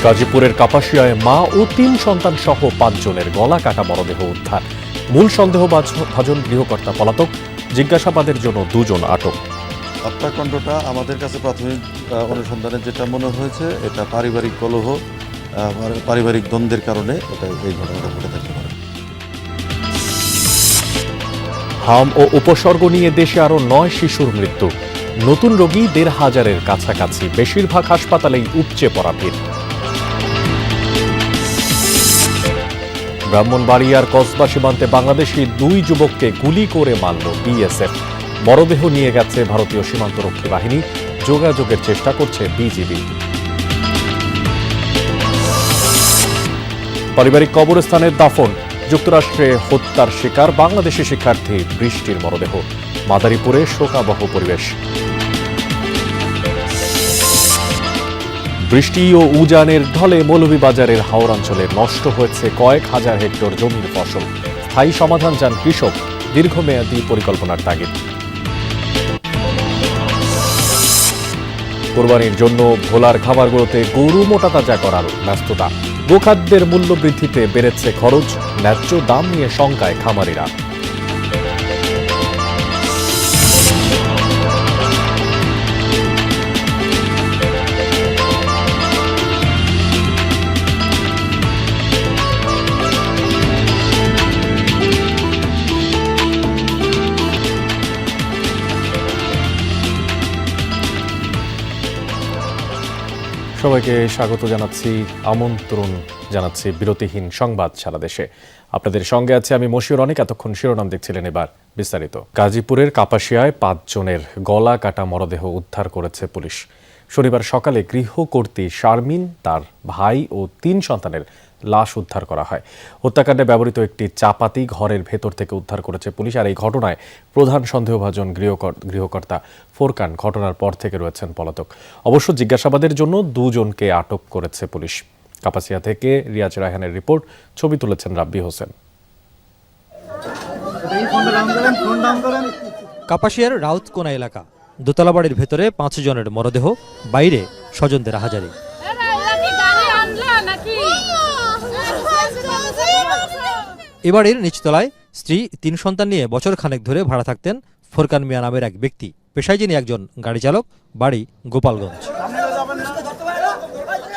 গাজীপুরের কাপাসিয়ায় মা ও ৩ সন্তান সহ ৫ জনের গলা কাটা মরদেহ উদ্ধার। মূল সন্দেহভাজন গৃহকর্তা পলাতক, জিজ্ঞাসাবাদের জন্য ২ জন আটক। হত্যাকাণ্ডটা আমাদের কাছে প্রাথমিক অনুসন্ধানে যেটা মনে হয়েছে, এটা পারিবারিক কলহ, পারিবারিক দ্বন্দ্বের কারণে এই ঘটনাটা ঘটে থাকতে পারে। হাম ও উপসর্গ নিয়ে দেশে আরও ৯ শিশুর মৃত্যু। নতুন রোগী ১৫০০-এর কাছাকাছি, বেশিরভাগ হাসপাতালেই উপচে পড়া ভিড়। ব্রাহ্মণবাড়িয়ার কসবা সীমান্তে বাংলাদেশি ২ যুবককে গুলি করে মারল বিএসএফ। মরদেহ নিয়ে গেছে ভারতীয় সীমান্তরক্ষী বাহিনী, যোগাযোগের চেষ্টা করছে বিজিবি। পারিবারিক কবরস্থানের দাফন। যুক্তরাষ্ট্রে হত্যার শিকার বাংলাদেশি শিক্ষার্থী বৃষ্টির মরদেহ। মাদারীপুরে শোকাবহ পরিবেশ। বৃষ্টি ও উজানের ঢলে মৌলভীবাজারের হাওড়াঞ্চলে নষ্ট হয়েছে কয়েক হাজার হেক্টর জমির ফসল। স্থায়ী সমাধান চান কৃষক, দীর্ঘমেয়াদী পরিকল্পনার তাগিদ। কোরবানির জন্য ভোলার খামারগুলোতে গরু মোটা তাজা করার ব্যস্ততা। গোখাদ্যের মূল্য বৃদ্ধিতে বেড়েছে খরচ, ন্যায্য দাম নিয়ে শঙ্কায় খামারিরা। সবাইকে স্বাগত জানাচ্ছি, আমন্ত্রণ জানাচ্ছি বিরতিহীন সংবাদ সারা দেশে। আপনাদের সঙ্গে আছে আমি মশিউর অনেক। এতক্ষণ শিরোনাম দেখছিলেন, এবার বিস্তারিত। গাজীপুরের কাপাসিয়ায় ৫ জনের গলা কাটা মরদেহ উদ্ধার করেছে পুলিশ। শনিবার সকালে গৃহকর্ত্রী শারমিন, তার ভাই ও ৩ সন্তানের লাশ উদ্ধার করা হয়। হত্যাকাণ্ডে ব্যবহৃত একটি চাপাতি ঘরের ভেতর থেকে উদ্ধার করেছে পুলিশ। আর এই ঘটনায় প্রধান সন্দেহভাজন গৃহকর্তা ফোরকান ঘটনার পর থেকে রয়েছেন পলাতক। অবশ্য জিজ্ঞাসাবাদের জন্য ২ জনকে আটক করেছে পুলিশ। কাপাসিয়া থেকে রিয়াজ রায়হানের রিপোর্ট, ছবি তুলেছেন রাব্বি হোসেন। কাপাসিয়ার রাউতকোনা এলাকা, দোতলা বাড়ির ভেতরে ৫ জনের মরদেহ, বাইরে স্বজনদের হাজারি। এবাড়ির নিচতলায় স্ত্রী ৩ সন্তান নিয়ে বছর খানেক ধরে ভাড়া থাকতেন ফোরকান মিয়া নামের এক ব্যক্তি। পেশায় যিনি একজন গাড়ি চালক, বাড়ি গোপালগঞ্জ।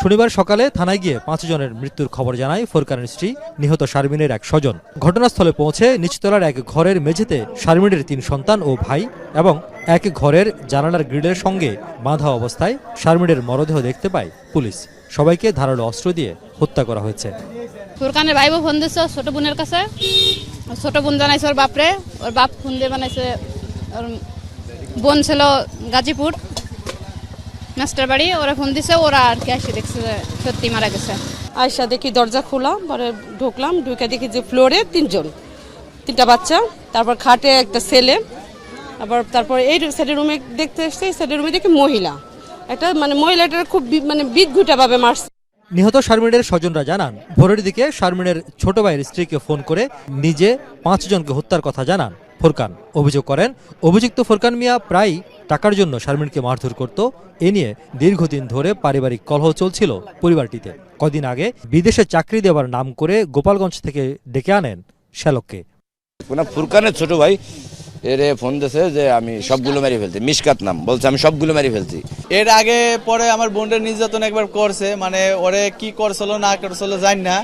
শনিবার সকালে থানায় গিয়ে ৫ জনের মৃত্যুর খবর জানায় ফোরকানের স্ত্রী, নিহত শারমিনের এক স্বজন। ঘটনাস্থলে পৌঁছে নিচতলার এক ঘরের মেঝেতে শারমিনের ৩ সন্তান ও ভাই এবং এক ঘরের জানালার গ্রিলের সঙ্গে বাঁধা অবস্থায় শারমিনের মরদেহ দেখতে পায় পুলিশ। সবাইকে ধারালো অস্ত্র দিয়ে হত্যা করা হয়েছে। ফোরকানের ভাই ফোন দিচ্ছে ছোট বোনের কাছে, ছোট বোন জানাইছে ওর বাপরে, ওর বাপ ফোন দিয়ে বানাইছে ওর বোন ছিল গাজীপুর মাস্টার বাড়ি, ওরা ফোন দিছে, ওরা আর কি এসে দেখছে যে সত্যি মারা গেছে। আয়সা দেখি দরজা খোলা, পরে ঢুকলাম, ঢুকে দেখি যে ফ্লোরে 3টা বাচ্চা, তারপর খাটে একটা ছেলে, তারপর এই সাইডের রুমে দেখতে এসছে, এই সাইডের রুমে দেখি মহিলা, একটা মহিলাটার খুব বিদঘুটা ভাবে মারছে। নিহত শারমিনের স্বজনরা জানান, ভোরের দিকে শারমিনের ছোট ভাইয়ের স্ত্রীকে ফোন করে নিজে ৫ জনকে হত্যার কথা জানান ফোরকান। অভিযোগ করেন, অভিযুক্ত ফোরকান মিয়া প্রায় টাকার জন্য শারমিনকে মারধর করত। এ নিয়ে দীর্ঘদিন ধরে পারিবারিক কলহ চলছিল পরিবারটিতে। কদিন আগে বিদেশে চাকরি দেওয়ার নাম করে গোপালগঞ্জ থেকে ডেকে আনেন শ্যালককে। ফোরকানের ছোট ভাই এর ফোন দিয়েছে যে আমি সবগুলো মেরে ফেলছি, মিশকাত নাম বলছে, আমি সবগুলো মেরে ফেলছি। এর আগে পরে আমার বোনের নির্যাতন একবার করছে, মানে ওরে কি করছিল না করছিল জানি না,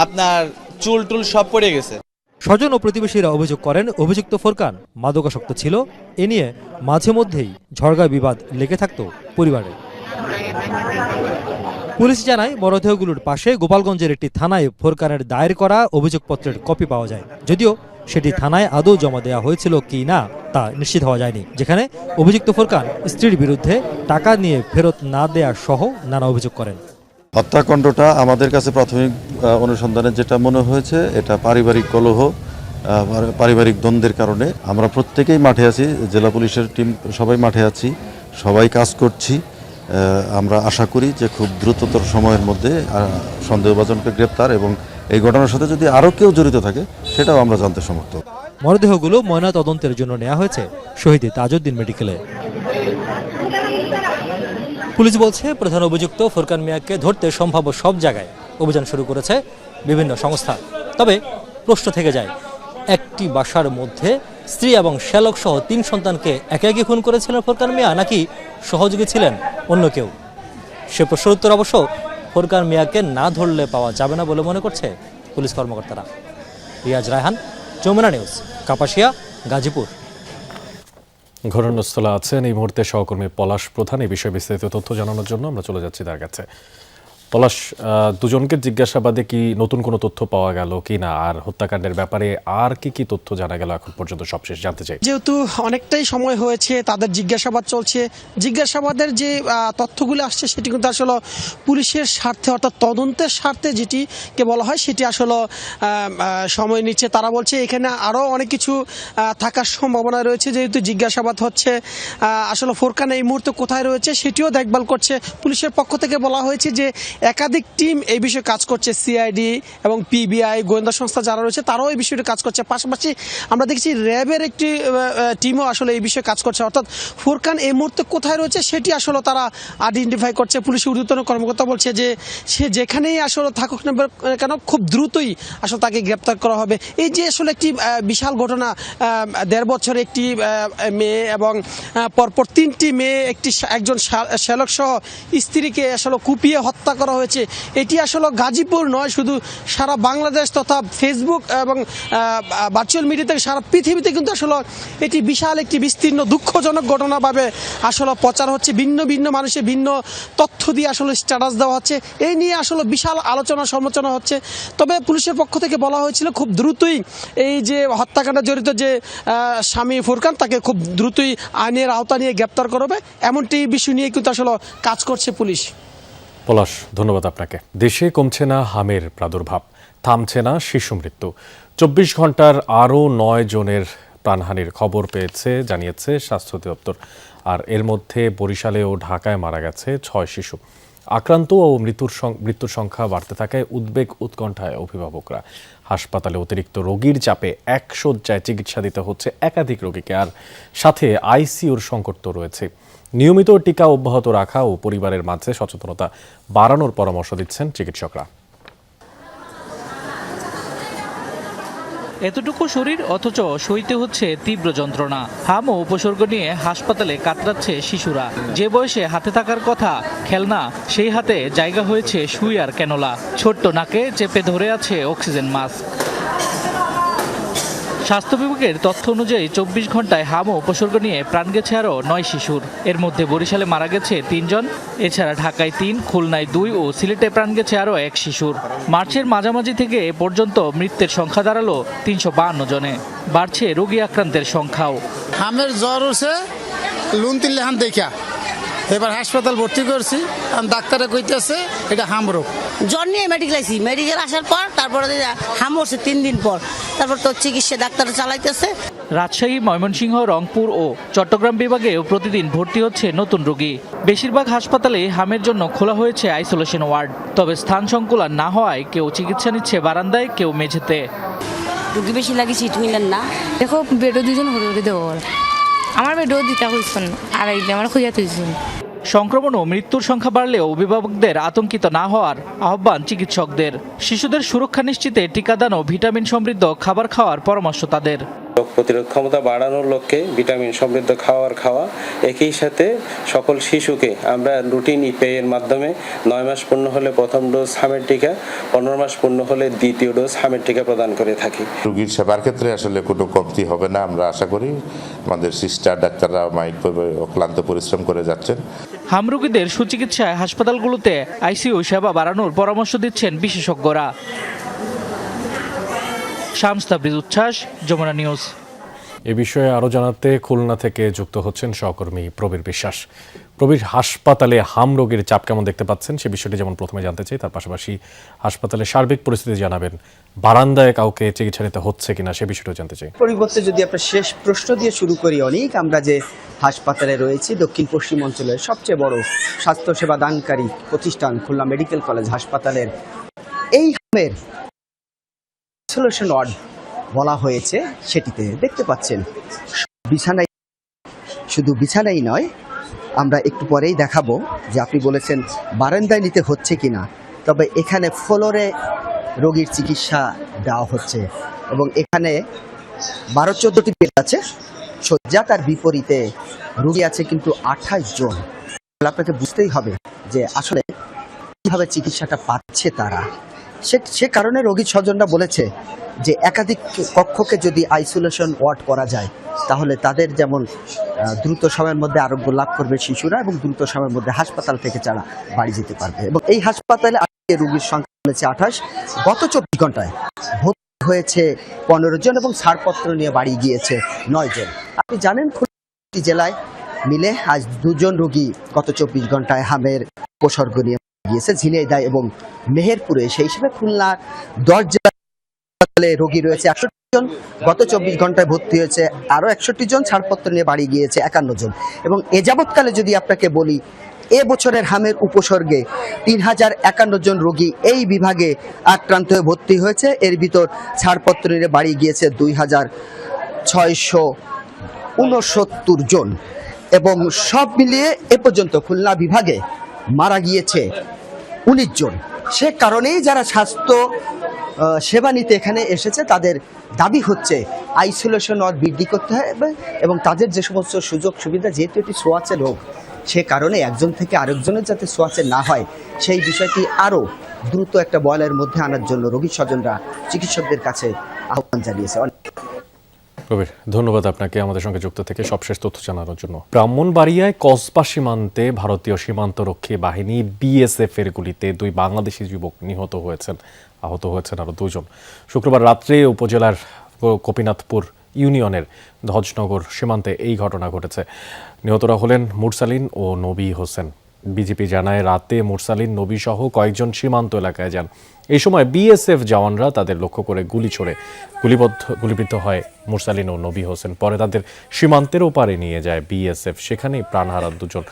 আপনার চুল টুল সব পড়ে গেছে। স্বজন ও প্রতিবেশীরা অভিযোগ করেন, অভিযুক্ত ফোরকান মাদকাসক্ত ছিল। এ নিয়ে মাঝে মধ্যেই ঝড়গা বিবাদ লেগে থাকত পরিবারে। পুলিশ জানায়, মরদেহগুলোর পাশে গোপালগঞ্জের একটি থানায় ফোরকানের দায়ের করা অভিযোগপত্রের কপি পাওয়া যায়। যদিও সেটি থানায় আদৌ জমা দেওয়া হয়েছিল কি না তা নিশ্চিত হওয়া যায়নি। যেখানে অভিযুক্ত ফোরকান স্ত্রীর বিরুদ্ধে টাকা নিয়ে ফেরত না দেওয়া সহ নানা অভিযোগ করেন। হত্যাকাণ্ডটা আমাদের কাছে প্রাথমিক অনুসন্ধানে যেটা মনে হয়েছে, এটা পারিবারিক কলহ, পারিবারিক দ্বন্দ্বের কারণে। আমরা প্রত্যেকেই মাঠে আছি, জেলা পুলিশের টিম সবাই মাঠে আছি, সবাই কাজ করছি। আমরা আশা করি যে খুব দ্রুততর সময়ের মধ্যে সন্দেহভাজনকে গ্রেপ্তার এবং এই ঘটনার সাথে যদি আরও কেউ জড়িত থাকে সেটাও আমরা জানতে সমর্থ। মরদেহগুলো ময়নাতদন্তের জন্য নেওয়া হয়েছে শহীদ তাজউদ্দিন মেডিকেলে। পুলিশ বলছে প্রধান অভিযুক্ত ফুরকান মিয়াকে ধরতে সম্ভাব্য সব জায়গায় অভিযান শুরু করেছে বিভিন্ন সংস্থা। তবে প্রশ্ন থেকে যায়, একটি বাসার মধ্যে স্ত্রী এবং শ্যালক সহ 3 সন্তানকে একে একে খুন করেছিলেন ফুরকান মিয়া, নাকি সহযোগী ছিলেন অন্য কেউ? সে প্রশ্নের উত্তর অবশ্য ফুরকান মিয়াকে না ধরলে পাওয়া যাবে না বলে মনে করছে পুলিশ কর্মকর্তারা। রিয়াজ রায়হান, যমুনা নিউজ, কাপাসিয়া, গাজীপুর। ঘটনাস্থলে আছেন এই মুহূর্তে সহকর্মী পলাশ প্রধান। এই বিষয়ে বিস্তারিত তথ্য জানানোর জন্য আমরা চলে যাচ্ছি তার কাছে। পলাশ, দুজনকে জিজ্ঞাসাবাদে কি নতুন কোনো তথ্য পাওয়া গেল কিনা, আর হত্যাকাণ্ডের ব্যাপারে আর কি তথ্য জানা গেল এখন পর্যন্ত, সবশেষ জানতে চাই। যেহেতু অনেকটাই সময় হয়েছে, তাদের জিজ্ঞাসাবাদ চলছে, জিজ্ঞাসাবাদের যে তথ্যগুলো আসছে সেটি কিন্তু আসলে পুলিশের স্বার্থে অর্থাৎ তদন্তের স্বার্থে যেটিকে বলা হয় সেটি আসলে সময় নিচ্ছে। তারা বলছে এখানে আরও অনেক কিছু থাকার সম্ভাবনা রয়েছে, যেহেতু জিজ্ঞাসাবাদ হচ্ছে। আসলে ফুরকান এই মুহূর্তে কোথায় রয়েছে সেটিও দেখভাল করছে। পুলিশের পক্ষ থেকে বলা হয়েছে যে একাধিক টিম এই বিষয়ে কাজ করছে, সিআইডি এবং পিবিআই গোয়েন্দা সংস্থা যারা রয়েছে তারাও এই বিষয়টি কাজ করছে। পাশাপাশি আমরা দেখছি র্যাবের একটি টিমও আসলে এই বিষয়ে কাজ করছে। অর্থাৎ ফুরকান এই মুহূর্তে কোথায় রয়েছে সেটি আসলে তারা আইডেন্টিফাই করছে। পুলিশের ঊর্ধ্বতন কর্মকর্তা বলছে যে সে যেখানেই আসলে থাকুক না কেন খুব দ্রুতই আসলে তাকে গ্রেপ্তার করা হবে। এই যে আসলে একটি বিশাল ঘটনা, 1.5 বছর একটি মেয়ে এবং পরপর 3টি মেয়ে, একজন শ্যালক সহ স্ত্রীকে আসলে কুপিয়ে হত্যা করা হয়েছে। এটি আসলে গাজীপুর নয়, শুধু সারা বাংলাদেশ তথা ফেসবুক এবং ভার্চুয়াল মিডিয়া থেকে সারা পৃথিবীতে কিন্তু আসলে এটি বিশাল একটি বিস্তীর্ণ দুঃখজনক ঘটনাভাবে আসলে প্রচার হচ্ছে। ভিন্ন ভিন্ন মানুষের ভিন্ন তথ্য দিয়ে আসলে স্ট্যাটাস দেওয়া হচ্ছে। এই নিয়ে আসলে বিশাল আলোচনা সমালোচনা হচ্ছে। তবে পুলিশের পক্ষ থেকে বলা হয়েছিল খুব দ্রুতই এই যে হত্যাকাণ্ডে জড়িত যে স্বামী ফুরকান তাকে খুব দ্রুতই আইনের আওতা নিয়ে গ্রেপ্তার করবে, এমনটি বিষয় নিয়ে কিন্তু আসলে কাজ করছে পুলিশ। পলাশ, ধন্যবাদ আপনাকে। দেশে কমছে না হামের প্রাদুর্ভাব, থামছে না শিশু মৃত্যু। 24 ঘন্টার আরও 9 জনের প্রাণহানির খবর জানিয়েছে স্বাস্থ্য অধিদপ্তর। আর এর মধ্যে বরিশালে ও ঢাকায় মারা গেছে 6 শিশু। আক্রান্ত ও মৃত্যুর সংখ্যা বাড়তে থাকায় উদ্বেগ উৎকণ্ঠায় অভিভাবকরা। হাসপাতালে অতিরিক্ত রোগীর চাপে 1 শয্যায় চিকিৎসা দিতে হচ্ছে একাধিক রোগীকে, আর সাথে আইসিইউর সংকট তো রয়েছে। নিয়মিত টিকা অব্যাহত রাখা ও পরিবারের মাঝে সচেতনতা বাড়ানোর পরামর্শ দিচ্ছেন চিকিৎসকরা। এতটুকু শরীর অথচ সইতে হচ্ছে তীব্র যন্ত্রণা। হাম ও উপসর্গ নিয়ে হাসপাতালে কাতরাচ্ছে শিশুরা। যে বয়সে হাতে থাকার কথা খেলনা, সেই হাতে জায়গা হয়েছে সুই আর ক্যানোলা। ছোট্ট নাকে চেপে ধরে আছে অক্সিজেন মাস্ক। স্বাস্থ্য বিভাগের তথ্য অনুযায়ী 24 ঘন্টায় হাম ও উপসর্গ নিয়ে প্রাণ গেছে আরও 9 শিশুর। এর মধ্যে বরিশালে মারা গেছে 3 জন, এছাড়া ঢাকায় 3, খুলনায় 2 ও সিলেটে প্রাণ গেছে আরও 1 শিশুর। মার্চের মাঝামাঝি থেকে এ পর্যন্ত মৃত্যুর সংখ্যা দাঁড়ালো 352 জনে। বাড়ছে রোগী আক্রান্তের সংখ্যাও। হামের জ্বর হচ্ছে লুনতিল লেহান দেখা এবার হাসপাতাল ভর্তি করছি, ডাক্তারে কইতেছে এটা হাম রোগ। জ্বর নিয়ে মেডিকেল আইসি, মেডিকেল আসার পর তারপরে হাম হচ্ছে 3 দিন পর, তারপর তো চিকিৎসা ডাক্তার চালাইতেছে। রাজশাহী, ময়মনসিংহ, রংপুর ও চট্টগ্রাম বিভাগেও প্রতিদিন ভর্তি হচ্ছে নতুন রোগী। বেশিরভাগ হাসপাতালে হামের জন্য খোলা হয়েছে আইসোলেশন ওয়ার্ড। তবে স্থান সংকুলান না হওয়ায় কেউ চিকিৎসা নিচ্ছে বারান্দায়, কেউ মেঝেতে। রোগী বেশি লাগে, সিট মিলেন না। দেখো বেডও 2 জন হতে দেবো, আমার বেডও দিতে হয়েছেন আর আমার খুঁজে তুলছেন। সংক্রমণ ও মৃত্যুর সংখ্যা বাড়লেও অভিভাবকদের আতঙ্কিত না হওয়ার আহ্বান চিকিৎসকদের। শিশুদের সুরক্ষা নিশ্চিতে টিকাদান ও ভিটামিন সমৃদ্ধ খাবার খাওয়ার পরামর্শ তাদের। রোগ প্রতিরোধ ক্ষমতা বাড়ানোর লক্ষ্যে ভিটামিন সমৃদ্ধ খাওয়া, একই সাথে সকল শিশুকে আমরা রুটিন ইপিআইয়ের মাধ্যমে 9 মাস পূর্ণ হলে প্রথম ডোজ হামের টিকা, 15 মাস পূর্ণ হলে দ্বিতীয় ডোজ হামের টিকা প্রদান করে থাকি। রোগীর সেবার ক্ষেত্রে আসলে কোনো কমতি হবে না, আমরা আশা করি। আমাদের সিস্টার ডাক্তাররা অক্লান্ত পরিশ্রম করে যাচ্ছেন। হাম রোগীদের সুচিকিৎসায় হাসপাতালগুলোতে আইসিইউ সেবা বাড়ানোর পরামর্শ দিচ্ছেন বিশেষজ্ঞরা। শামস তাবরিজ উচ্ছ্বাস, যমুনা নিউজ। এ বিষয়ে আরও জানাতে খুলনা থেকে যুক্ত হচ্ছেন সহকর্মী প্রবীর বিশ্বাস। প্রবীর, হাসপাতালে হাম রোগীর চাপ কেমন দেখতে পাচ্ছেন সে বিষয়টি যেমন প্রথমে জানতে চাই, তার পাশাপাশি হাসপাতালের সার্বিক পরিস্থিতি জানাবেন। বারান্দায় কাউকে চিকিৎসা নিতে হচ্ছে কিনা সে বিষয়টাও জানতে চাই। পরিবর্তে যদি আমরা শেষ প্রশ্ন দিয়ে শুরু করি, অনেক আমরা যে হাসপাতালে রয়েছি দক্ষিণ পশ্চিম অঞ্চলের সবচেয়ে বড় স্বাস্থ্যসেবা দানকারী প্রতিষ্ঠান খুলনা মেডিকেল কলেজ হাসপাতালের এই হামের আইসোলেশন ওয়ার্ড বলা হয়েছে, সেটিতে দেখতে পাচ্ছেন বিছানায় শুধু বিছানাই নয়, আমরা একটু পরেই দেখাবো যে আপনি বলেছেন বারান্দায় নিতে হচ্ছে কিনা, তবে এখানে ফ্লোরে রোগীর চিকিৎসা দেওয়া হচ্ছে এবং এখানে 12-14টি বেড আছে শয্যা, তার বিপরীতে রোগী আছে কিন্তু 28 জন। আপনাকে বুঝতেই হবে যে আসলে কিভাবে চিকিৎসাটা পাচ্ছে তারা। সে কারণে রোগীর স্বজনরা বলেছে যে একাধিক কক্ষকে যদি আইসোলেশন ওয়ার্ড করা যায় তাহলে তাদের যেমন দ্রুত সময়ের মধ্যে আরোগ্য লাভ করবে শিশুরা এবং দ্রুত সময়ের মধ্যে হাসপাতাল থেকে তারা বাড়ি যেতে পারবে। এবং এই হাসপাতালে আজকে রোগীর সংখ্যা হয়েছে 28। গত 24 ঘন্টায় ভর্তি হয়েছে 15 জন এবং ছাড়পত্র নিয়ে বাড়ি গিয়েছে 9 জন। আপনি জানেন খুলনা জেলায় মিলে আজ 2 জন রোগী গত 24 ঘন্টায় হামের উপসর্গ নিয়ে গিয়েছে, ঝিনাইদহ এবং মেহেরপুরে। সেই হিসেবে খুলনার 10 জেলায় রোগী রয়েছে 61 জন। গত 24 ঘন্টায় ভর্তি হয়েছে আরও 61 জন, ছাড়পত্র নিয়ে বাড়ি গিয়েছে 51 জন। এবং এ যাবৎকালে যদি আপনাকে বলি, এ বছরের হামের উপসর্গে 3051 জন রোগী এই বিভাগে আক্রান্ত হয়ে ভর্তি হয়েছে। এর ভিতর ছাড়পত্র নিয়ে বাড়ি গিয়েছে 2669 জন এবং সব মিলিয়ে এ পর্যন্ত খুলনা বিভাগে মারা গিয়েছে 19 জন। সে কারণেই যারা স্বাস্থ্য সেবা নিতে এখানে এসেছে তাদের দাবি হচ্ছে আইসোলেশন ওয়ার্ড বৃদ্ধি করতে হবে এবং তাদের যে সমস্ত সুযোগ সুবিধা, যেহেতু এটি ছোঁয়াচে রোগ, সে কারণে একজন থেকে আরেকজনের যাতে ছোঁয়াচে না হয় সেই বিষয়টি আরও দ্রুত একটা বলয়ের মধ্যে আনার জন্য রোগীর স্বজনরা চিকিৎসকদের কাছে আহ্বান জানিয়েছে। কবির, ধন্যবাদ আপনাকে আমাদের সঙ্গে যুক্ত থেকে সবশেষ তথ্য জানানোর জন্য। ব্রাহ্মণবাড়িয়ায় কসবা সীমান্তে ভারতীয় সীমান্তরক্ষী বাহিনী বিএসএফ এর গুলিতে 2 বাংলাদেশি যুবক নিহত হয়েছেন, আহত হয়েছেন আরও 2 জন। শুক্রবার রাত্রে উপজেলার গোপীনাথপুর ইউনিয়নের ধ্বজনগর সীমান্তে এই ঘটনা ঘটেছে। নিহতরা হলেন মুরসালিন ও নবী হোসেন। বিজেপি জানায় রাতে মুরসালিন, নবী সহ কয়েকজন সীমান্ত এলাকায় যান। এই সময় বিএসএফ জওয়ানরা তাদের লক্ষ্য করে গুলি ছোড়ে গুলিবিদ্ধ হয় মুরসালিন ও নবী হোসেন। পরে তাদের সীমান্তের ওপারে নিয়ে যায় বিএসএফ, সেখানেই প্রাণ হারান 2 জন।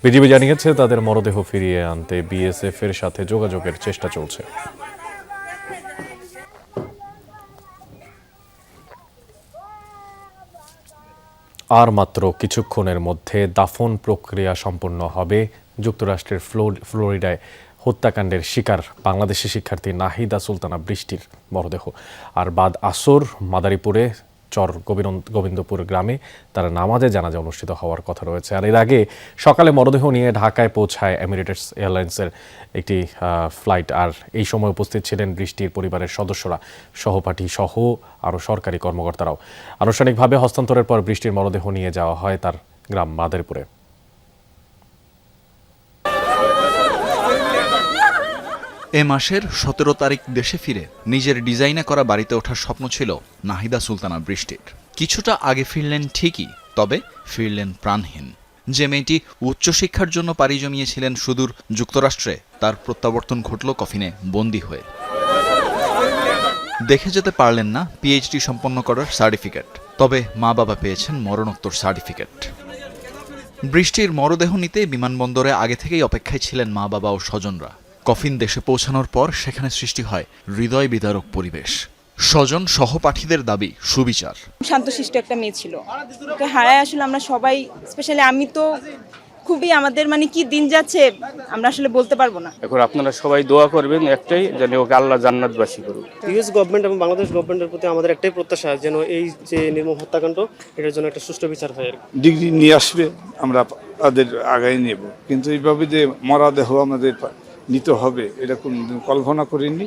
বিজেপি জানিয়েছে তাদের মরদেহ ফিরিয়ে আনতে বিএসএফ এর সাথে যোগাযোগের চেষ্টা চলছে। আর মাত্র কিছুক্ষণের মধ্যে দাফন প্রক্রিয়া সম্পন্ন হবে যুক্তরাষ্ট্রের ফ্লোরিডায় হত্যাকাণ্ডের শিকার বাংলাদেশি শিক্ষার্থী নাহিদা সুলতানা বৃষ্টির মরদেহ। আর বাদ আসর মাদারীপুরে চর গোবিন্দপুর গ্রামে তার নামাজে জানাজা অনুষ্ঠিত হওয়ার কথা রয়েছে। আর এর আগে সকালে মরদেহ নিয়ে ঢাকায় পৌঁছায় এমিরেটস এয়ারলাইন্সের একটি ফ্লাইট। আর এই সময় উপস্থিত ছিলেন বৃষ্টির পরিবারের সদস্যরা, সহপাঠী সহ আরও সরকারি কর্মকর্তারাও। আনুষ্ঠানিকভাবে হস্তান্তরের পর বৃষ্টির মরদেহ নিয়ে যাওয়া হয় তার গ্রাম মাদারীপুরে। এ মাসের 17 তারিখ দেশে ফিরে নিজের ডিজাইনে করা বাড়িতে ওঠার স্বপ্ন ছিল নাহিদা সুলতানা বৃষ্টির। কিছুটা আগে ফিরলেন ঠিকই, তবে ফিরলেন প্রাণহীন। যে মেয়েটি উচ্চশিক্ষার জন্য পাড়ি জমিয়েছিলেন সুদূর যুক্তরাষ্ট্রে, তার প্রত্যাবর্তন ঘটল কফিনে বন্দী হয়ে। দেখে যেতে পারলেন না পিএইচডি সম্পন্ন করার সার্টিফিকেট, তবে মা বাবা পেয়েছেন মরণোত্তর সার্টিফিকেট। বৃষ্টির মরদেহ নিতে বিমানবন্দরে আগে থেকেই অপেক্ষায় ছিলেন মা বাবা ও স্বজনরা। কফিন দেশে পৌঁছানোর পর সেখানে সৃষ্টি হয় হৃদয় বিদারক পরিবেশ। স্বজন সহপাঠীদের দাবি সুবিচার। শান্তশিষ্ট একটা মেয়ে ছিল, ওকে হারায় আসলে আমরা সবাই, স্পেশালি আমি তো খুবই, আমাদের মানে কি দিন যাচ্ছে আমরা আসলে বলতে পারবো না। এখন আপনারা সবাই দোয়া করবেন একটাই, যেন ওকে আল্লাহ জান্নাতবাসী করুক। ইউএস গভর্নমেন্ট এবং বাংলাদেশ গভর্নমেন্টের প্রতি আমাদের একটাই প্রত্যাশা, যেন এই যে নির্মম হত্যাকাণ্ড, এটার জন্য একটা সুষ্ঠু বিচার হয়। ডিগ্রি নিয়ে আসবে, আমরা তাদের আগায় নেব, কিন্তু এইভাবে যে মরদেহ আমাদের নিতে হবে এটা কোনদিন কল্পনা করিনি।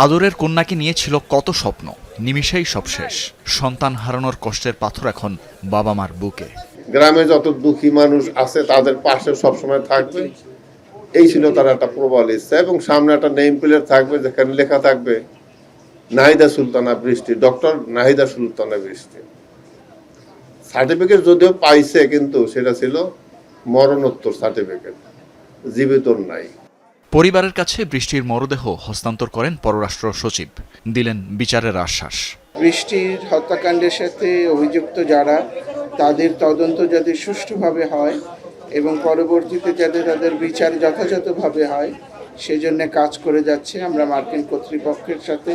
আদরের কন্যাকে নিয়ে ছিল কত স্বপ্ন, নিমিষেই সব শেষ। সন্তান হারানোর কষ্টের পাথর এখন বাবা মার বুকে। গ্রামে যত দুঃখী মানুষ আছে তাদের পাশে সবসময় থাকবে, এই ছিল তার একটা প্রবল ইচ্ছা। এবং সামনে একটা নেম প্লেট থাকবে যেখানে লেখা থাকবে নাহিদা সুলতানা বৃষ্টি, ডক্টর নাহিদা সুলতানা বৃষ্টি। সার্টিফিকেট যদিও পাইছে, কিন্তু সেটা ছিল মরণোত্তর সার্টিফিকেট, জীবিত নাই। পরিবারের কাছে বৃষ্টির মরদেহ হস্তান্তর করেন পররাষ্ট্র সচিব, দিলেন বিচারের আশ্বাস। বৃষ্টির হত্যাকাণ্ডের সাথে অভিযুক্ত যারা, তাদের তদন্ত যাতে সুষ্ঠুভাবে হয় এবং পরবর্তীতে যাতে তাদের বিচার যথাযথভাবে হয় সেজন্য কাজ করে যাচ্ছে। আমরা মার্কিন কর্তৃপক্ষের সাথে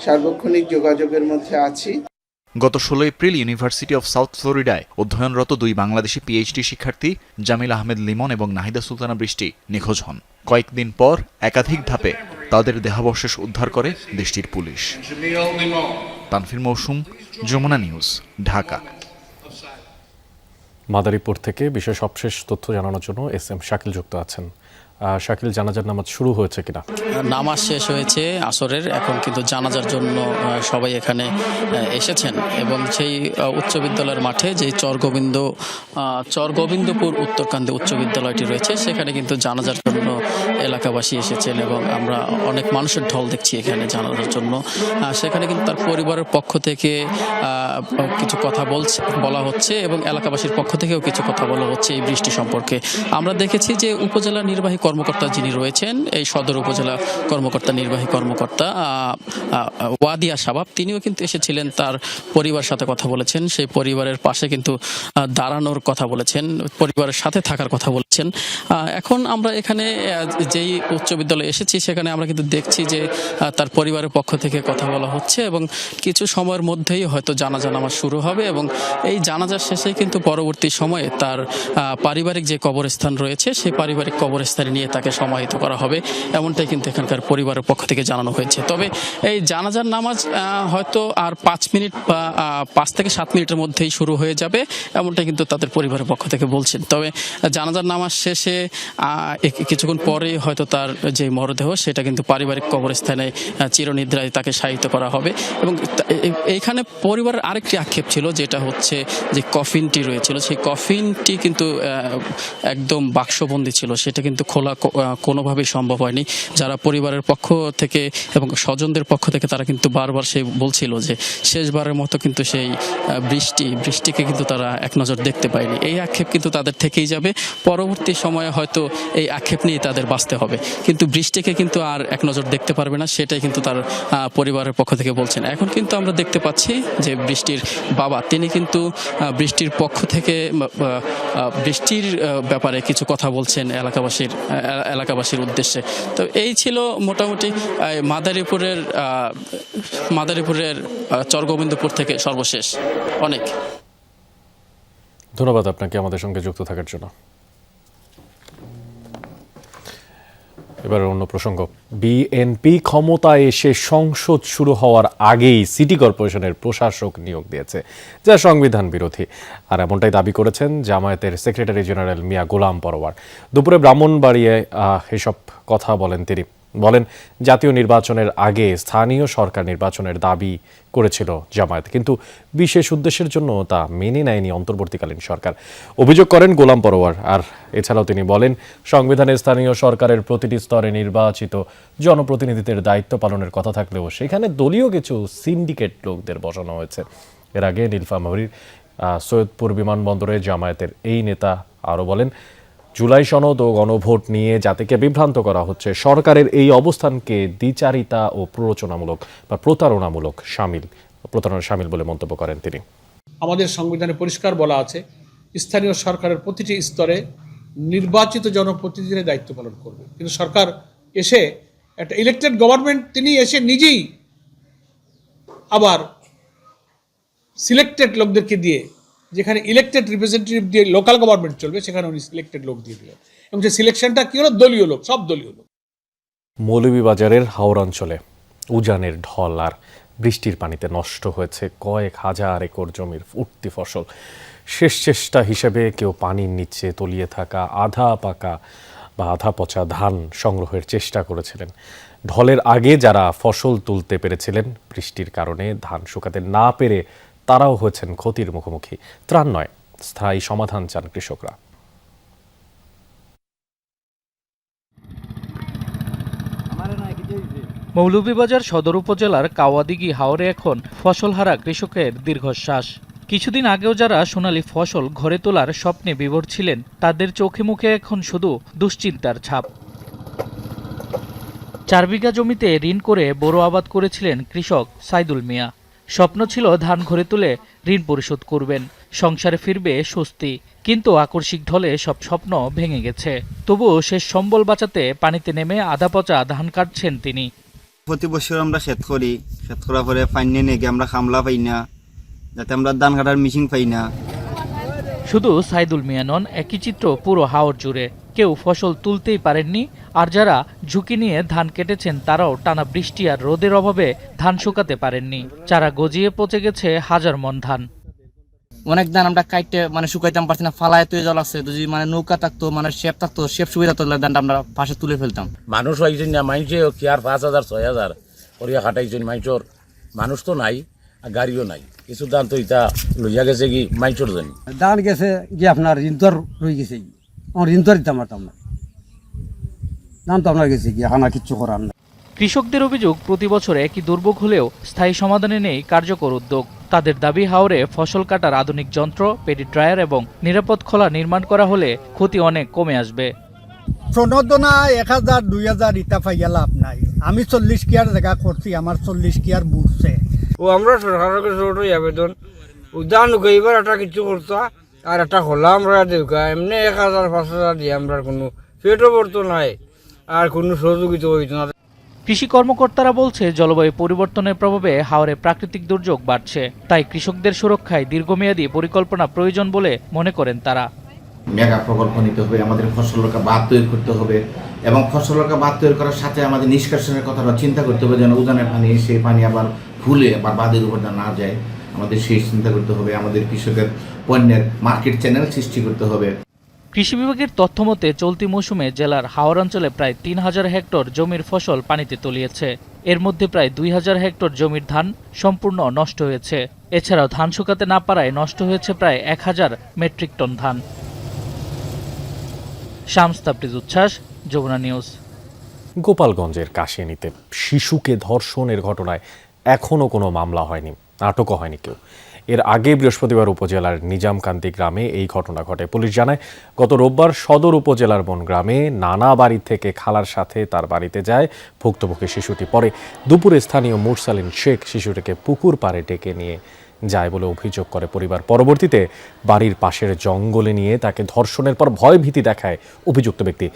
সার্বক্ষণিক যোগাযোগের মধ্যে আছি। গত 16 এপ্রিল ইউনিভার্সিটি অফ সাউথ ফ্লোরিডায় অধ্যয়নরত 2 বাংলাদেশি পিএইচডি শিক্ষার্থী জামিল আহমেদ লিমন এবং নাহিদা সুলতানা বৃষ্টি নিখোঁজ হন। কয়েকদিন পর একাধিক ধাপে তাদের দেহাবশেষ উদ্ধার করে দেশটির পুলিশ। তানফির মৌসুম, যমুনা নিউজ, ঢাকা। মাদারীপুর থেকে বিশেষ সবশেষ তথ্য জানানোর জন্য এস.এম. শাকিল যুক্ত আছেন। শাকিল, জানাজার নামাজ শুরু হয়েছে কিনা? নামাজ শেষ হয়েছে আসরের, এখন কিন্তু জানাজার জন্য সবাই এখানে এসেছেন এবং সেই উচ্চ বিদ্যালয়ের মাঠে যে চরগোবিন্দপুর উত্তরকান্দি উচ্চ বিদ্যালয়টি রয়েছে সেখানে কিন্তু জানাজার জন্য এলাকাবাসী এসেছেন এবং আমরা অনেক মানুষের ঢল দেখছি এখানে জানাজার জন্য। সেখানে কিন্তু তার পরিবারের পক্ষ থেকে কিছু কথা বলা হচ্ছে এবং এলাকাবাসীর পক্ষ থেকেও কিছু কথা বলা হচ্ছে এই বৃষ্টি সম্পর্কে। আমরা দেখেছি যে উপজেলা নির্বাহী কর্মকর্তা যিনি রয়েছেন, এই সদর উপজেলা নির্বাহী কর্মকর্তা ওয়াদিয়া শাবাব, তিনিও কিন্তু এসেছিলেন, তার পরিবারের সাথে কথা বলেছেন, সেই পরিবারের পাশে কিন্তু দাঁড়ানোর কথা বলেছেন, পরিবারের সাথে থাকার কথা বলেছেন। এখন আমরা এখানে যেই উচ্চ বিদ্যালয়ে এসেছি সেখানে আমরা কিন্তু দেখছি যে তার পরিবারের পক্ষ থেকে কথা বলা হচ্ছে এবং কিছু সময়ের মধ্যেই হয়তো জানাজা নামাজ শুরু হবে এবং এই জানাজার শেষে কিন্তু পরবর্তী সময়ে তার পারিবারিক যে কবরস্থান রয়েছে সেই পারিবারিক কবরস্থানে নিয়ে তাকে সমাহিত করা হবে, এমনটাই কিন্তু এখানকার পরিবারের পক্ষ থেকে জানানো হয়েছে। তবে এই জানাজার নামাজ হয়তো আর 5 মিনিট বা 5 থেকে 7 মিনিটের মধ্যেই শুরু হয়ে যাবে, এমনটাই কিন্তু তাদের পরিবারের পক্ষ থেকে বলছেন। তবে জানাজার নামাজ শেষে কিছুক্ষণ পরে হয়তো তার যে মরদেহ সেটা কিন্তু পারিবারিক কবরস্থানে চিরনিদ্রায় তাকে শায়িত করা হবে। এবং এইখানে পরিবারের আরেকটি আক্ষেপ ছিল, যেটা হচ্ছে যে কফিনটি রয়েছিল, সেই কফিনটি কিন্তু একদম বাক্সবন্দি ছিল, সেটা কিন্তু খোলা কোনোভাবেই সম্ভব হয়নি। যারা পরিবারের পক্ষ থেকে এবং স্বজনদের পক্ষ থেকে তারা কিন্তু বারবার বলছিল যে শেষবারের মতো কিন্তু সেই বৃষ্টিকে কিন্তু তারা এক নজর দেখতে পায়নি। এই আক্ষেপ কিন্তু তাদের থেকেই যাবে, পরবর্তী সময়ে হয়তো এই আক্ষেপ নিয়ে তাদের বাঁচতে হবে, কিন্তু বৃষ্টিকে কিন্তু আর এক নজর দেখতে পারবে না, সেটাই কিন্তু তার পরিবারের পক্ষ থেকে বলছেন। এখন কিন্তু আমরা দেখতে পাচ্ছি যে বৃষ্টির বাবা তিনি কিন্তু বৃষ্টির পক্ষ থেকে বৃষ্টির ব্যাপারে কিছু কথা বলছেন এলাকাবাসীর উদ্দেশ্যে। তো এই ছিল মোটামুটি মাদারীপুরের চরগোবিন্দপুর থেকে সর্বশেষ। অনেক ধন্যবাদ আপনাকে আমাদের সঙ্গে যুক্ত থাকার জন্য। এবার অন্য প্রসঙ্গ। বিএনপি ক্ষমতায় এসে সংসদ শুরু হওয়ার আগেই সিটি কর্পোরেশনের প্রশাসক নিয়োগ দিয়েছে, যা সংবিধান বিরোধী। আর এমনটাই দাবি করেছেন জামায়াতের সেক্রেটারি জেনারেল মিয়া গোলাম পরোয়ার। দুপুরে ব্রাহ্মণবাড়িয়ায় এসব কথা বলেন তিনি। বলেন, জাতীয় নির্বাচনের আগে স্থানীয় সরকার নির্বাচনের দাবি করেছিল জামায়াত, কিন্তু বিশেষ উদ্দেশ্যের জন্য তা মেনে নেয়নি অন্তর্বর্তীকালীন সরকার। অভিযোগ করেন গোলাম পরোয়ার। আর এছাড়াও তিনি বলেন, সংবিধানে স্থানীয় সরকারের প্রতিটি স্তরে নির্বাচিত জনপ্রতিনিধিদের দায়িত্ব পালনের কথা থাকলেও সেখানে দলীয় কিছু সিন্ডিকেট লোকদের বসানো হয়েছে। এর আগে নীলফামারীর সৈয়দপুর বিমানবন্দরে জামায়াতের এই নেতা আরও বলেন, জুলাই সনদ ও গণভোট নিয়ে জাতিকে বিভ্রান্ত করা হচ্ছে। সরকারের এই অবস্থানকে দ্বিচারিতা ও প্রতারণা শামিল বলে মন্তব্য করেন তিনি। আমাদের সংবিধানে পরিষ্কার বলা আছে, স্থানীয় সরকারের প্রতিটি স্তরে নির্বাচিত জনপ্রতিনিধিরা দায়িত্ব পালন করবে। কিন্তু সরকার এসে একটা ইলেকটেড গভর্নমেন্ট, তিনি এসে নিজেই আবার সিলেক্টেড লোকদেরকে দিয়ে, যেখানে ইলেকটেড রিপ্রেজেন্টেটিভ দিয়ে লোকাল গভর্নমেন্ট চলবে, সেখানে উনি সিলেক্টেড লোক দিয়ে দিলেন এবং সেই সিলেকশনটা কি হলো, দলীয় লোক, সব দলীয় লোক। মৌলভীবাজারের হাওড়াঞ্চলে উজানের ঢল আর বৃষ্টির পানিতে নষ্ট হয়েছে কয়েক হাজার একর জমির উঠতি ফসল। শেষ চেষ্টা হিসেবে কেউ পানির নিচে তলিয়ে থাকা আধা পাকা বা আধা পচা ধান সংগ্রহের চেষ্টা করেছিলেন। ঢলের আগে যারা ফসল তুলতে পেরেছিলেন, বৃষ্টির কারণে ধান শুকাতে না পেরে তারাও হয়েছেন ক্ষতির মুখোমুখি। ত্রাণ নয়, স্থায়ী সমাধান চান কৃষকরা। মৌলভীবাজার সদর উপজেলার কাওয়াদিঘি হাওরে এখন ফসলহারা কৃষকের দীর্ঘশ্বাস। কিছুদিন আগেও যারা সোনালী ফসল ঘরে তোলার স্বপ্নে বিভোর ছিলেন, তাদের চোখে মুখে এখন শুধু দুশ্চিন্তার ছাপ। 4 বিঘা জমিতে ঋণ করে বোরো আবাদ করেছিলেন কৃষক সাইদুল মিয়া। স্বপ্ন ছিল ধান ঘরে তুলে ঋণ পরিশোধ করবেন, সংসারে ফিরবে স্বস্তি। কিন্তু আকস্মিক ঢলে সব স্বপ্ন ভেঙে গেছে। তবুও শেষ সম্বল বাঁচাতে পানিতে নেমে আধা পচা ধান কাটছেন তিনি। প্রতি বছর আমরা ক্ষেত করি, ক্ষেত করার পরে পানি নেগে আমরা খামলা পাই না, যাতে আমরা ধান কাটার মেশিন পাই না। শুধু সাইদুল মিয়া নন, একই চিত্র পুরো হাওর জুড়ে। কেউ ফসল তুলতেই পারেননি, আর যারা ঝুঁকি নিয়ে ধান কেটেছেন তারাও টানা বৃষ্টি আর রোদের অভাবে ধান শুকাতে পারেননি। চারা গজিয়ে পচে গেছে হাজার মন ধান। অনেক ধান আমরা কাটতে শুকাইতাম পারছি না, ফালায় তুই জল আসছে। যদি নৌকা থাকতো, শেপ থাকতো, শেপ সুবিধা থাকলে ধানটা আমরা পাশে তুলে ফেলতাম। মানুষ হয়েছে না, মাইছে কি আর 5,000 6,000 করিয়া খাটাইছেন। মাইচর মানুষ তো নাই, গাড়িও নাই। কিছু ধান তো ইটা লইয়া গেছে কি মাইচর জানি ধান গেছে যে আপনার ঋণতর রয়ে গেছে, আমার ঋণতর দিতাম পারতাম না। ধান তো আপনার গেছে কি আমার কিচ্ছু করার না। কৃষকদের অভিযোগ, প্রতি বছর একই দুর্ভোগ হলেও স্থায়ী সমাধানে নেই কার্যকর উদ্যোগ। তাদের দাবি, হাওরে ফসল কাটার আধুনিক যন্ত্র, পেডি ড্রায়ার এবং নিরাপদ খোলা নির্মাণ করা হলে ক্ষতি অনেক কমে আসবে। প্রণোদনা 1000 2000 ইটা পাইয়া লাভ নাই। আমি 40 কিয়ার জায়গা করছি, আমার 40 কিয়ার বুঝছে। ও আমরা সরকারের কাছে ওটাই আবেদন, উদান এবার একটা কিছু করতা আর একটা খোলা আমরা দেখা। এমনি 1000 5,000 দিয়ে আমরা কোনো পেটও পড়তো নাই আর কোনো সহযোগিতা হইতো না। কৃষি কর্মকর্তারা বলছে, জলবায়ু পরিবর্তনের প্রভাবে হাওরে প্রাকৃতিক দুর্যোগ বাড়ছে। তাই কৃষকদের সুরক্ষায় দীর্ঘমেয়াদী পরিকল্পনা প্রয়োজন বলে মনে করেন তারা। মেগা প্রকল্প নিতে হবে, আমাদের ফসল রক্ষা বাঁধ তৈরি করতে হবে এবং ফসল রক্ষা বাঁধ তৈরি করার সাথে আমাদের নিষ্কাশনের কথাটা চিন্তা করতে হবে, যেন উজানের পানি সেই পানি আবার ভুলে বা বাঁধের উপর না যায়। আমাদের সেই চিন্তা করতে হবে। আমাদের কৃষকের পণ্যের মার্কেট চ্যানেল সৃষ্টি করতে হবে। কৃষি বিভাগের তথ্য মতে চলতি মৌসুমে জেলার হাওর অঞ্চলে প্রায় 3000 হেক্টর জমির ফসল পানিতে তলিয়েছে। এর মধ্যে প্রায় 2000 হেক্টর জমির ধান সম্পূর্ণ নষ্ট হয়েছে। এছাড়াও ধান শুকাতে না পারায় নষ্ট হয়েছে প্রায় 1000 মেট্রিক টন ধান। শামস তাবরিজ উচ্ছ্বাস, যমুনা নিউজ। গোপালগঞ্জের কাশিয়ানীতে শিশুকে ধর্ষণের ঘটনায় এখনও কোনো মামলা হয়নি, আটকও হয়নি কেউ। এর আগে বৃহস্পতিবার উপজেলার নিজামকান্দি গ্রামে এই ঘটনা ঘটে। পুলিশ জানায়, গত রোববার সদর উপজেলার বন গ্রামে নানা বাড়ি থেকে খালার সাথে তার বাড়িতে যায় ভুক্তভোগী শিশুটি। পরে দুপুরে স্থানীয় মুরসালিন শেখ শিশুটিকে পুকুর পাড়ে ডেকে নিয়ে যায় বলে অভিযোগ করে পরিবার। পরবর্তীতে বাড়ির পাশের জঙ্গলে নিয়ে তাকে ধর্ষণের পর ভয়ভীতি দেখায় অভিযুক্ত ব্যক্তি।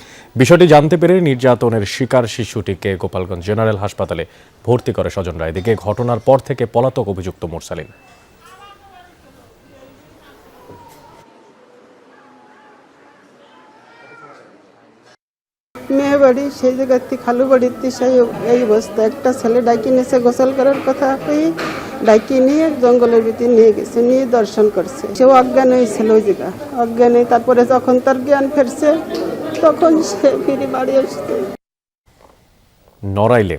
বিষয়টি জানতে পেরে নির্যাতনের শিকার শিশুটিকে গোপালগঞ্জ জেনারেল হাসপাতালে ভর্তি করে স্বজনরা। এদিকে ঘটনার পর থেকে পলাতক অভিযুক্ত মুরসালিন। মেয়ে বাড়ি সেই জায়গার থেকে খালু বাড়িতে সেই এই অবস্থা। একটা ছেলে ডাকি নিয়েছে গোসল করার কথা কই, ডাকি নিয়ে জঙ্গলের ভিতরে নিয়ে গেছে, নিয়ে দর্শন করছে। সেও অজ্ঞান হয়েছিল ওই জায়গা, অজ্ঞান হয়ে তারপরে যখন তার জ্ঞান ফিরছে তখন সে ফিরে বাড়ি আসছে। নড়াইলে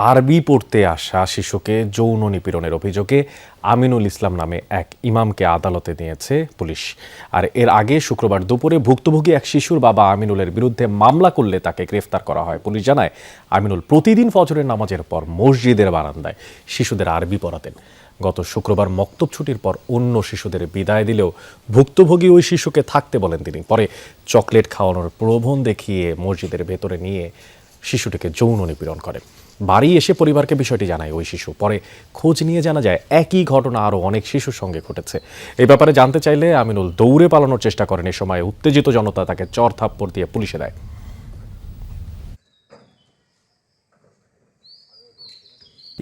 আরবি পড়তে আসা শিশুকে যৌন নিপীড়নের অভিযোগে আমিনুল ইসলাম নামে এক ইমামকে আদালতে নিয়েছে পুলিশ। আর এর আগে শুক্রবার দুপুরে ভুক্তভোগী এক শিশুর বাবা আমিনুলের বিরুদ্ধে মামলা করলে তাকে গ্রেফতার করা হয়। পুলিশ জানায়, আমিনুল প্রতিদিন ফজরের নামাজের পর মসজিদের বারান্দায় শিশুদের আরবি পড়াতেন। গত শুক্রবার মক্তব ছুটির পর অন্য শিশুদের বিদায় দিলেও ভুক্তভোগী ওই শিশুকে থাকতে বলেন তিনি। পরে চকলেট খাওয়ানোর প্রলোভন দেখিয়ে মসজিদের ভেতরে নিয়ে শিশুটিকে যৌন নিপীড়ন করে। বাড়ি এসে পরিবারকে বিষয়টি জানায় ওই শিশু। পরে খোঁজ নিয়ে জানা যায় একই ঘটনা আরও অনেক শিশুর সঙ্গে ঘটেছে। এই ব্যাপারে জানতে চাইলে আমিনুল দৌড়ে পালানোর চেষ্টা করেন। এ সময় উত্তেজিত জনতা তাকে চর থাপ্পড় দিয়ে পুলিশে দেয়।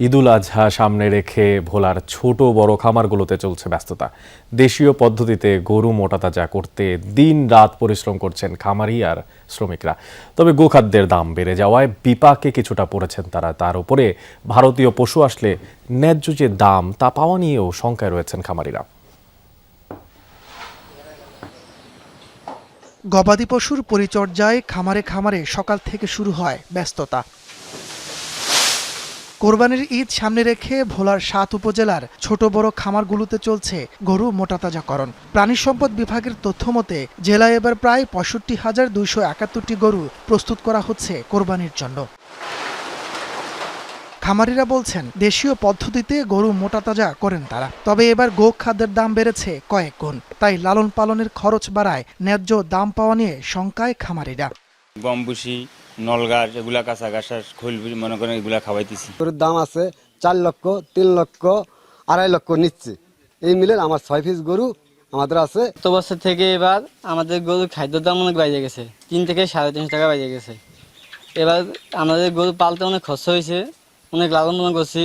ঈদুল আজহা সামনে রেখে ভোলার ছোট বড় খামারগুলোতে চলছে ব্যস্ততা। দেশীয় পদ্ধতিতে গরু মোটাতাজা করতে দিন রাত পরিশ্রম করছেন খামারি আর শ্রমিকরা। তবে গোখাদ্যের দাম বেড়ে যাওয়ায় বিপাকে কিছুটা পড়েছেন তারা। তার উপরে ভারতীয় পশু আসলে ন্যায্য যে দাম তা পাওয়া নিয়েও শঙ্কায় রয়েছেন খামারিরা। গবাদি পশুর পরিচর্যায় খামারে খামারে সকাল থেকে শুরু হয় ব্যস্ততা। কোরবানির ঈদ সামনে রেখে ভোলার ৭ উপজেলার ছোট বড় খামারগুলোতে চলছে গরু মোটাতাজাকরণ। প্রাণী সম্পদ বিভাগের তথ্য মতে জেলায় এবার প্রায় ৬৫,২৭১টি গরু প্রস্তুত করা হচ্ছে কোরবানির জন্য। খামারিরা বলছেন, দেশীয় পদ্ধতিতে গরু মোটাতাজা করেন তারা। তবে এবার গোখাদ্যের দাম বেড়েছে কয়েক গুণ। তাই লালন পালনের খরচ বাড়ায় ন্যায্য দাম পাওয়া নিয়ে শঙ্কায় খামারিরা। গমবুসি, নলগাছ, এগুলা কাঁচা ঘাস খোল মনে করেন এগুলা খাওয়াইতেছি। গরুর দাম আছে 4 লক্ষ, 3 লক্ষ, 2.5 লক্ষ নিচ্ছে। এই মিলের আমার 6 পিস গরু আমাদের আছে। গত বছর থেকে এবার আমাদের গরুর খাদ্যের দাম অনেক বেড়ে গেছে, 3 থেকে 3.5 টাকা বেড়ে গেছে। এবার আমাদের গরু পালতে অনেক খরচ হয়েছে, অনেক লালন পালন করছি।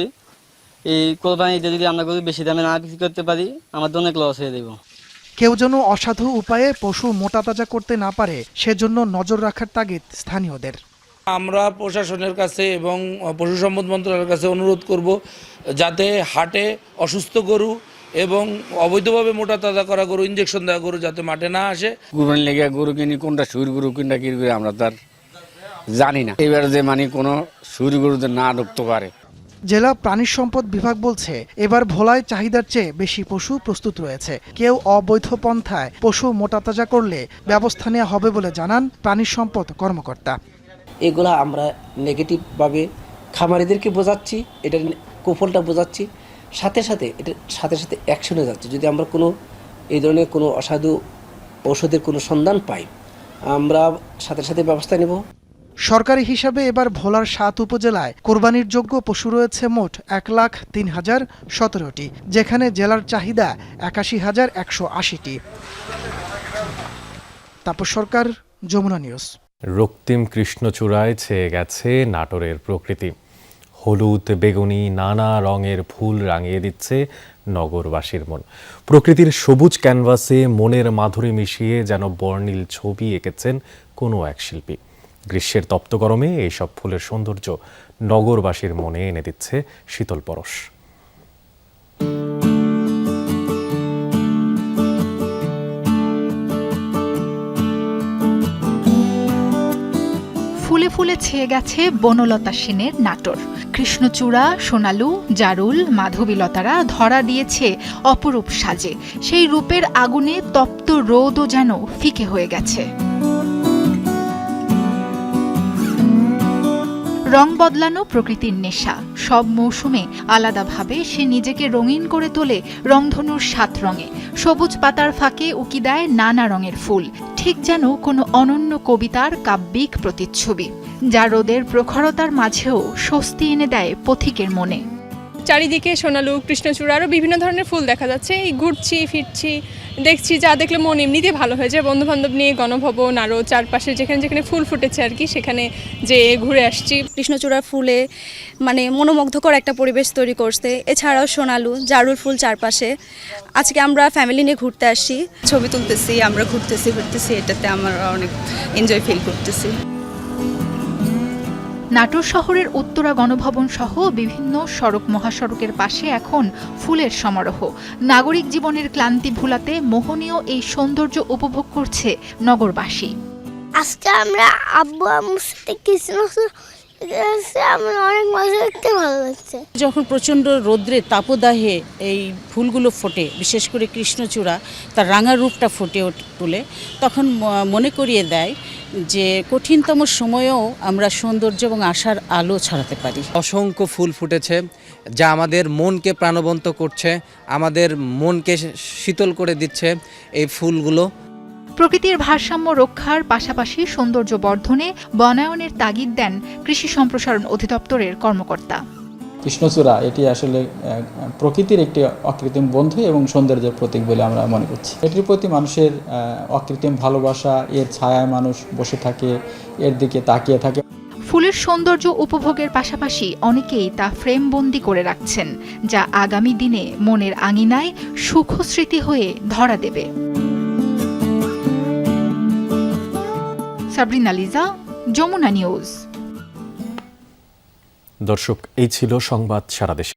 এই কোরবানিতে যদি আমরা গরু বেশি দামে না বিক্রি করতে পারি আমার অনেক লস হয়ে দেবো। কেউ যেন অসাধু উপায়ে পশু মোটা তাজা করতে না পারে সেজন্য নজর রাখার তাগিদ স্থানীয়দের। আমরা প্রশাসনের কাছে এবং পশু সম্পদ মন্ত্রণালয়ের কাছে অনুরোধ করব যাতে হাটে অসুস্থ গরু এবং অবৈধভাবে মোটা তাজা করা গরু, ইঞ্জেকশন দেওয়া গরু যাতে মাঠে না আসে। কুরবানি লেগে গরু কিনি, কোনটা সুর গরু কোনটা কি গরু আমরা তার জানি না। এবার যে মানে কোনো সুর গরুতে না ঢুকতে পারে। জেলা প্রাণী সম্পদ বিভাগ বলছে এবার ভোলায় চাহিদার চেয়ে বেশি পশু প্রস্তুত রয়েছে। কেউ অবৈধ পন্থায় পশু মোটা তাজা করলে ব্যবস্থা নেওয়া হবে বলে জানান প্রাণী সম্পদ কর্মকর্তা। এগুলা আমরা নেগেটিভভাবে খামারিদেরকে বোঝাচ্ছি, এটার কুফলটা বোঝাচ্ছি, সাথে সাথে অ্যাকশনে যাচ্ছে। যদি আমরা কোনো এই ধরনের কোনো অসাধু ঔষধের কোনো সন্ধান পাই আমরা সাথে ব্যবস্থা নেব। সরকারি হিসাবে এবার ভোলার ৭ উপজেলায় কোরবানির যোগ্য পশু রয়েছে মোট ১,০৩,০১৭টি, যেখানে জেলার চাহিদা ৮১,১৮০টি। তাপস সরকার, যমুনা নিউজ। রক্তিম কৃষ্ণচূড়ায় ছেয়ে গেছে নাটোরের প্রকৃতি। হলুদ, বেগুনি নানা রঙের ফুল রাঙিয়ে দিচ্ছে নগরবাসীর মন। প্রকৃতির সবুজ ক্যানভাসে মনের মাধুরী মিশিয়ে যেন বর্ণিল ছবি এঁকেছেন কোনো এক শিল্পী। গ্রীষ্মের তপ্ত গরমে এইসব ফুলের সৌন্দর্য নগরবাসীর মনে এনে দিচ্ছে শীতল পরশ। ফুলে ফুলে ছেয়ে গেছে বনলতা সেনের নাটোর। কৃষ্ণচূড়া, সোনালু, জারুল, মাধবীলতারা ধরা দিয়েছে অপরূপ সাজে। সেই রূপের আগুনে তপ্ত রোদও যেন ফিকে হয়ে গেছে। রং বদলানো প্রকৃতির নেশা। সব মৌসুমে আলাদাভাবে সে নিজেকে রঙিন করে তোলে রংধনুর ৭ রঙে। সবুজ পাতার ফাঁকে উকি দেয় নানা রঙের ফুল, ঠিক যেন কোনো অনন্য কবিতার কাব্যিক প্রতিচ্ছবি, যা রোদের প্রখরতার মাঝেও স্বস্তি এনে দেয় পথিকের মনে। চারিদিকে সোনালু, কৃষ্ণচূড়া আরও বিভিন্ন ধরনের ফুল দেখা যাচ্ছে। এই ঘুরছি ফিরছি, দেখছি, যা দেখলে মন এমনিতে ভালো হয়ে যায়। বন্ধুবান্ধব নিয়ে গণভবন আরও চারপাশে যেখানে যেখানে ফুল ফুটেছে আর কি, সেখানে যে ঘুরে আসছি। কৃষ্ণচূড়ার ফুলে মানে মনোমুগ্ধকর একটা পরিবেশ তৈরি করছে। এছাড়াও সোনালু, জারুল ফুল চারপাশে। আজকে আমরা ফ্যামিলি নিয়ে ঘুরতে আসছি, ছবি তুলতেছি, আমরা ঘুরতেছি, এটাতে আমরা অনেক এনজয় ফিল করতেছি। নাটোর শহরের উত্তরা গণভবন সহ বিভিন্ন সড়ক মহাসড়কের পাশে এখন ফুলের সমারোহ। নাগরিক জীবনের ক্লান্তি ভুলাতে মোহনীয় এই সৌন্দর্য উপভোগ করছে নগরবাসী। আজকে আমরা আব্বু আম্মুর সাথে আমার অনেক মজা করতে ভালো লাগছে। যখন প্রচণ্ড রৌদ্রে তাপদাহে এই ফুলগুলো ফোটে, বিশেষ করে কৃষ্ণচূড়া তার রাঙা রূপটা ফুটে তোলে, তখন মনে করিয়ে দেয় যে কঠিনতম সময়েও আমরা সৌন্দর্য এবং আশার আলো ছড়াতে পারি। অসংখ্য ফুল ফুটেছে যা আমাদের মনকে প্রাণবন্ত করছে, আমাদের মনকে শীতল করে দিচ্ছে এই ফুলগুলো। প্রকৃতির ভারসাম্য রক্ষার পাশাপাশি সৌন্দর্য বর্ধনে বনায়নের তাগিদ দেন কৃষি সম্প্রসারণ অধিদপ্তরের কর্মকর্তা। কৃষ্ণচূড়া এটি আসলে প্রকৃতির একটি অকৃত্রিম বন্ধু এবং সৌন্দর্যের প্রতীক বলে আমরা মনে করছি। এটির প্রতি মানুষের অকৃত্রিম ভালোবাসা, এর ছায়ায় মানুষ বসে থাকে, এর দিকে তাকিয়ে থাকে। ফুলের সৌন্দর্য উপভোগের পাশাপাশি অনেকেই তা ফ্রেমবন্দি করে রাখছেন, যা আগামী দিনে মনের আঙিনায় সুখ স্মৃতি হয়ে ধরা দেবে। সাবরিনা লিজা, যমুনা নিউজ। দর্শক, এই ছিল সংবাদ সারা দেশে।